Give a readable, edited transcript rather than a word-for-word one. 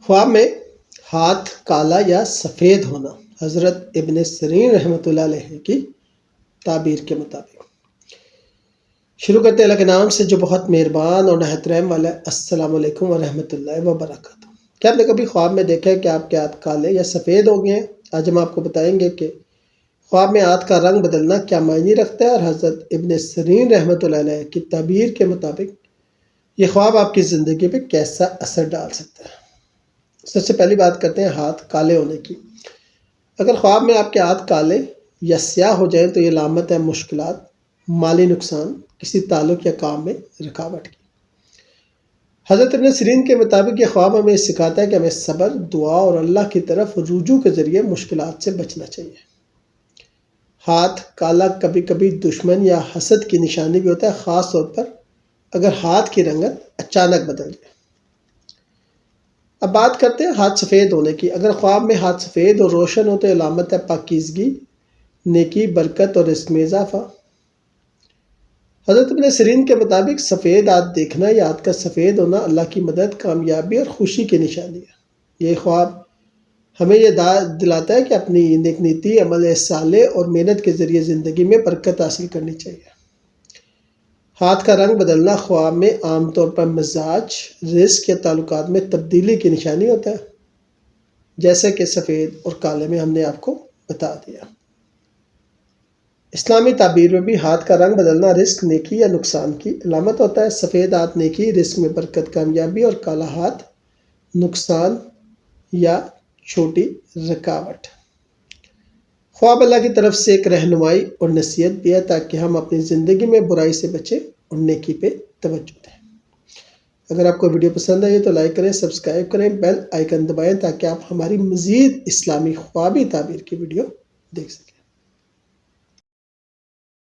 خواب میں ہاتھ کالا یا سفید ہونا حضرت ابن سیرین رحمۃ اللہ علیہ کی تعبیر کے مطابق۔ شروع کرتے ہیں اللہ کے نام سے جو بہت مہربان اور نہایت رحم والا ہے۔ السلام علیکم ورحمۃ اللہ وبرکاتہ۔ کیا آپ نے کبھی خواب میں دیکھا ہے کہ آپ کے ہاتھ کالے یا سفید ہو گئے ہیں؟ آج ہم آپ کو بتائیں گے کہ خواب میں ہاتھ کا رنگ بدلنا کیا معنی رکھتا ہے اور حضرت ابن سیرین رحمۃ اللہ علیہ کی تعبیر کے مطابق یہ خواب آپ کی زندگی پہ کیسا اثر ڈال سکتا ہے۔ سب سے پہلی بات کرتے ہیں ہاتھ کالے ہونے کی۔ اگر خواب میں آپ کے ہاتھ کالے یا سیاہ ہو جائیں تو یہ علامت ہے مشکلات، مالی نقصان، کسی تعلق یا کام میں رکاوٹ کی۔ حضرت ابن سیرین کے مطابق یہ خواب ہمیں سکھاتا ہے کہ ہمیں صبر، دعا اور اللہ کی طرف رجوع کے ذریعے مشکلات سے بچنا چاہیے۔ ہاتھ کالا کبھی کبھی دشمن یا حسد کی نشانی بھی ہوتا ہے، خاص طور پر اگر ہاتھ کی رنگت اچانک بدل جائے۔ اب بات کرتے ہیں ہاتھ سفید ہونے کی۔ اگر خواب میں ہاتھ سفید اور روشن ہو تو علامت ہے پاکیزگی، نیکی، برکت اور رزق میں اضافہ۔ حضرت ابن سیرین کے مطابق سفید ہاتھ دیکھنا یا ہاتھ کا سفید ہونا اللہ کی مدد، کامیابی اور خوشی کی نشانی ہے۔ یہ خواب ہمیں یہ دلاتا ہے کہ اپنی نیک نیتی، عمل صالح اور محنت کے ذریعے زندگی میں برکت حاصل کرنی چاہیے۔ ہاتھ کا رنگ بدلنا خواب میں عام طور پر مزاج، رزق یا تعلقات میں تبدیلی کی نشانی ہوتا ہے، جیسے کہ سفید اور کالے میں ہم نے آپ کو بتا دیا۔ اسلامی تعبیر میں بھی ہاتھ کا رنگ بدلنا رزق، نیکی یا نقصان کی علامت ہوتا ہے۔ سفید ہاتھ نیکی، رزق میں برکت، کامیابی، اور کالا ہاتھ نقصان یا چھوٹی رکاوٹ۔ خواب اللہ کی طرف سے ایک رہنمائی اور نصیحت بھی ہے تاکہ ہم اپنی زندگی میں برائی سے بچیں اور نیکی پہ توجہ دیں۔ اگر آپ کو ویڈیو پسند آئی تو لائک کریں، سبسکرائب کریں، بیل آئیکن دبائیں تاکہ آپ ہماری مزید اسلامی خوابی تعبیر کی ویڈیو دیکھ سکیں۔